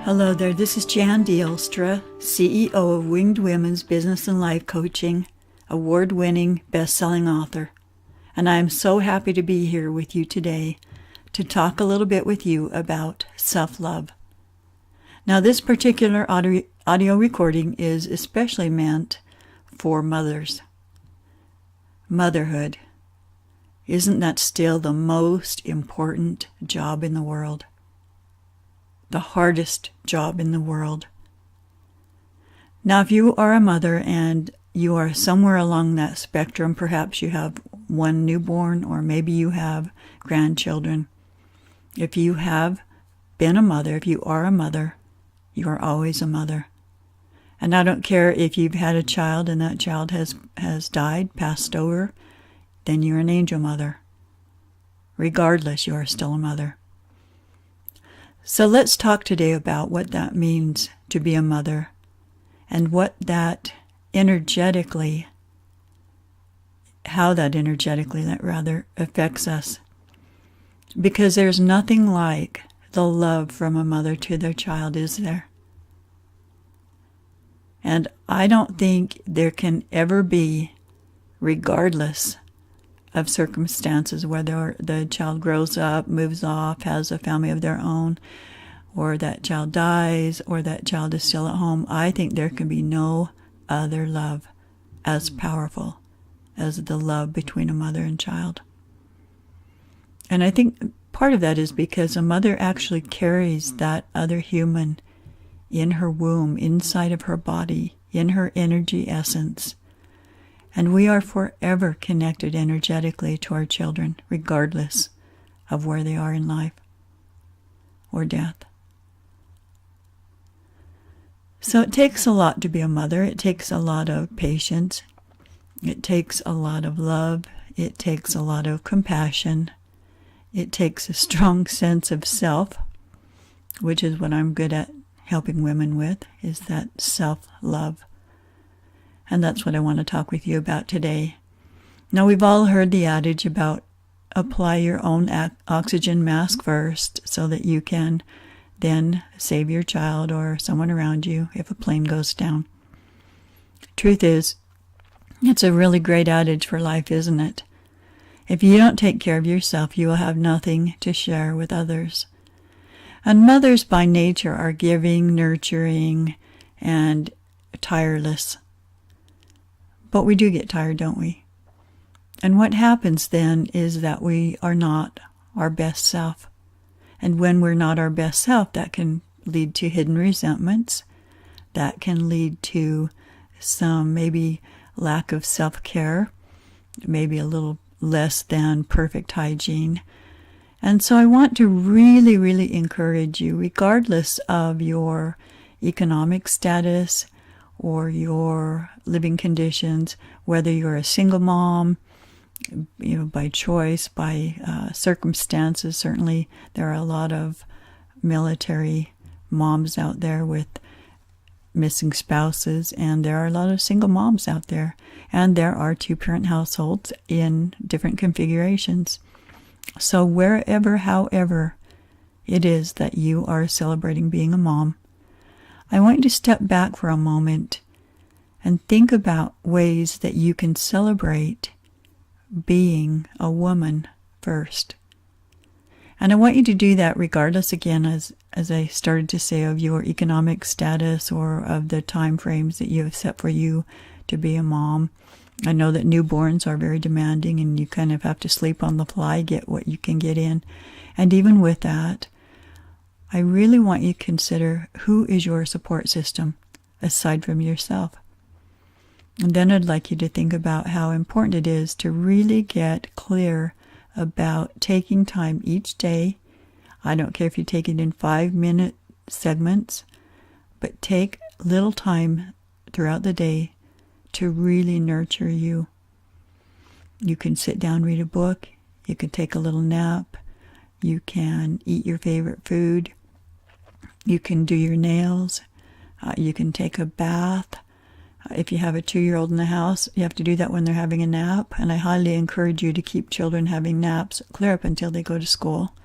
Hello there, this is Jan Dielstra, CEO of Winged Women's Business and Life Coaching, award-winning, best-selling author. And I am so happy to be here with you today to talk a little bit with you about self-love. Now, this particular audio recording is especially meant for mothers. Motherhood. Isn't that still the most important job in the world? The hardest job in the world. Now, if you are a mother and you are somewhere along that spectrum, perhaps you have one newborn or maybe you have grandchildren. If you have been a mother, if you are a mother, you are always a mother. And I don't care if you've had a child and that child has died, passed over, then you're an angel mother. Regardless, you are still a mother. So let's talk today about what that means to be a mother and what that energetically, how that energetically affects us. Because there's nothing like the love from a mother to their child, is there? And I don't think there can ever be, regardless of circumstances, whether the child grows up, moves off, has a family of their own, or that child dies, or that child is still at home, I think there can be no other love as powerful as the love between a mother and child. And I think part of that is because a mother actually carries that other human in her womb, inside of her body, in her energy essence. And we are forever connected energetically to our children, regardless of where they are in life or death. So it takes a lot to be a mother. It takes a lot of patience. It takes a lot of love. It takes a lot of compassion. It takes a strong sense of self, which is what I'm good at helping women with, is that self-love. And that's what I want to talk with you about today. Now, we've all heard the adage about apply your own oxygen mask first so that you can then save your child or someone around you if a plane goes down. Truth is, it's a really great adage for life, isn't it? If you don't take care of yourself, you will have nothing to share with others. And mothers by nature are giving, nurturing, and tireless. But we do get tired, don't we? And what happens then is that we are not our best self. And when we're not our best self, that can lead to hidden resentments. That can lead to some maybe lack of self-care, maybe a little less than perfect hygiene. And so I want to really, really encourage you, regardless of your economic status or your living conditions, whether you're a single mom, by choice, by circumstances. Certainly there are a lot of military moms out there with missing spouses, and there are a lot of single moms out there, and there are two-parent households in different configurations. So wherever, however it is that you are celebrating being a mom, I want you to step back for a moment and think about ways that you can celebrate being a woman first. And I want you to do that regardless, again, as I started to say, of your economic status or of the time frames that you have set for you to be a mom. I know that newborns are very demanding and you kind of have to sleep on the fly, get what you can get in. And even with that, I really want you to consider who is your support system aside from yourself. And then I'd like you to think about how important it is to really get clear about taking time each day. I don't care if you take it in 5-minute segments, but take little time throughout the day to really nurture you. You can sit down, read a book. You can take a little nap. You can eat your favorite food. You can do your nails. You can take a bath. If you have a 2-year-old in the house, you have to do that when they're having a nap. And I highly encourage you to keep children having naps clear up until they go to school.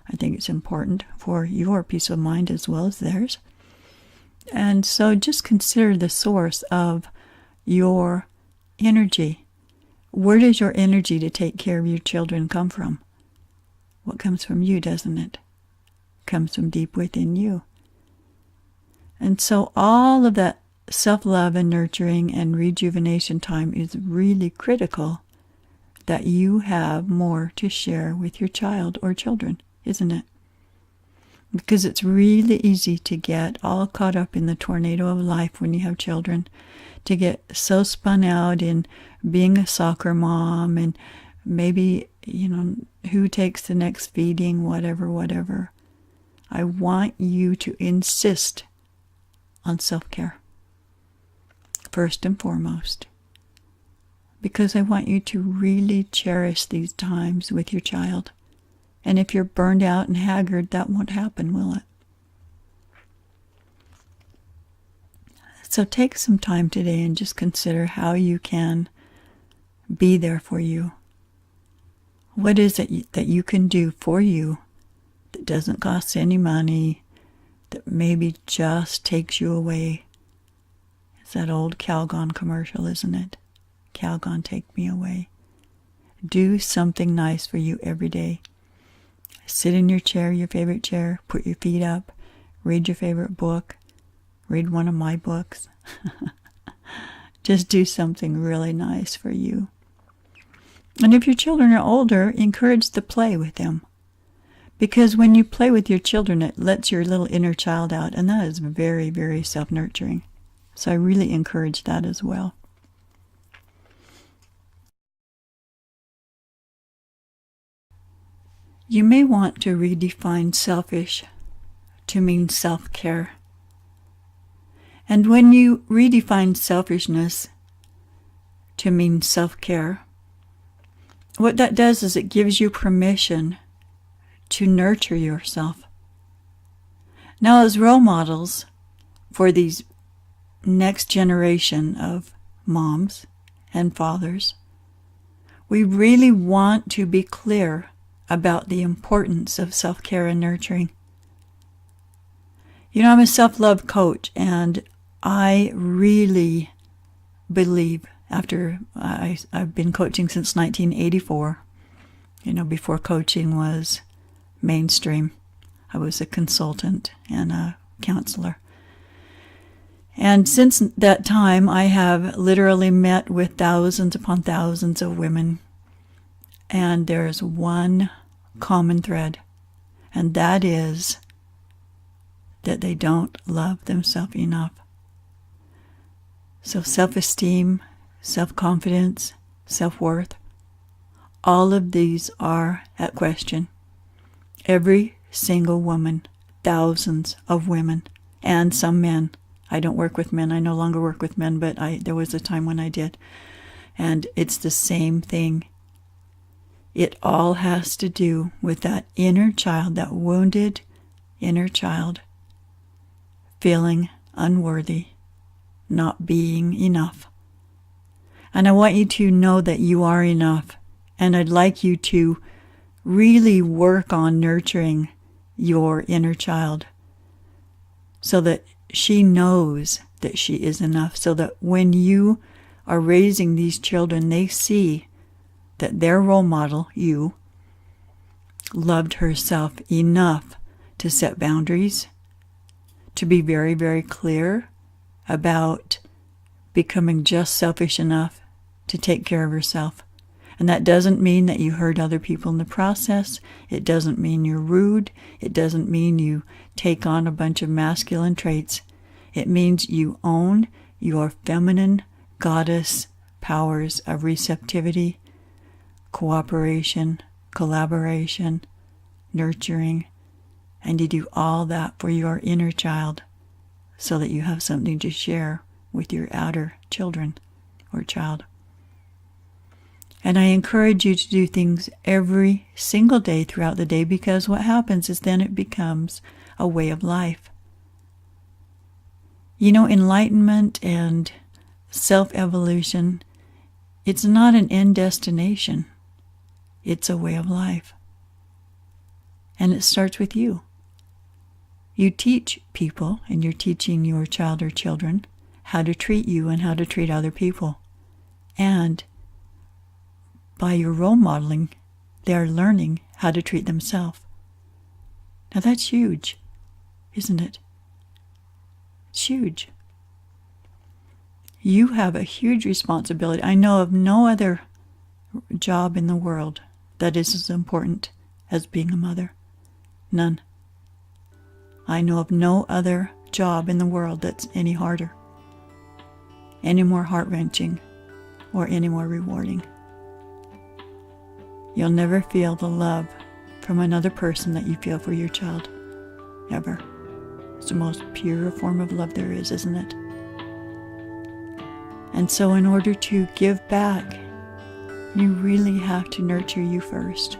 I think it's important for your peace of mind as well as theirs. And so just consider the source of your energy. Where does your energy to take care of your children come from? What comes from you, doesn't it? Comes from deep within you. And so all of that self-love and nurturing and rejuvenation time is really critical that you have more to share with your child or children, isn't it? Because it's really easy to get all caught up in the tornado of life when you have children, to get so spun out in being a soccer mom and maybe, who takes the next feeding, whatever. I want you to insist on self-care, first and foremost, because I want you to really cherish these times with your child. And if you're burned out and haggard, that won't happen, will it? So take some time today and just consider how you can be there for you. What is it that you can do for you that doesn't cost any money, that maybe just takes you away? It's that old Calgon commercial, isn't it? Calgon, take me away. Do something nice for you every day. Sit in your chair, your favorite chair, put your feet up, read your favorite book, read one of my books. Just do something really nice for you. And if your children are older, encourage the play with them. Because when you play with your children, it lets your little inner child out, and that is very, very self-nurturing. So I really encourage that as well. You may want to redefine selfish to mean self-care. And when you redefine selfishness to mean self-care, what that does is it gives you permission to nurture yourself. Now, as role models for these next generation of moms and fathers, we really want to be clear about the importance of self-care and nurturing. I'm a self-love coach, and I really believe, after I've been coaching since 1984, before coaching was mainstream. I was a consultant and a counselor. And since that time, I have literally met with thousands upon thousands of women. And there's one common thread, and that is that they don't love themselves enough. So self-esteem, self-confidence, self-worth, all of these are at question. Every single woman, thousands of women, and some men. I don't work with men. I no longer work with men, but there was a time when I did. And it's the same thing. It all has to do with that inner child, that wounded inner child, feeling unworthy, not being enough. And I want you to know that you are enough. And I'd like you to really work on nurturing your inner child so that she knows that she is enough, so that when you are raising these children, they see that their role model, you, loved herself enough to set boundaries, to be very, very clear about becoming just selfish enough to take care of herself. And that doesn't mean that you hurt other people in the process. It doesn't mean you're rude. It doesn't mean you take on a bunch of masculine traits. It means you own your feminine goddess powers of receptivity, cooperation, collaboration, nurturing, and you do all that for your inner child so that you have something to share with your outer children or child. And I encourage you to do things every single day throughout the day, because what happens is then it becomes a way of life. Enlightenment and self-evolution, it's not an end destination. It's a way of life. And it starts with you. You teach people, and you're teaching your child or children how to treat you and how to treat other people. And by your role modeling, they are learning how to treat themselves. Now that's huge, isn't it? It's huge. You have a huge responsibility. I know of no other job in the world that is as important as being a mother. None. I know of no other job in the world that's any harder, any more heart-wrenching, or any more rewarding. You'll never feel the love from another person that you feel for your child, ever. It's the most pure form of love there is, isn't it? And so in order to give back, you really have to nurture you first.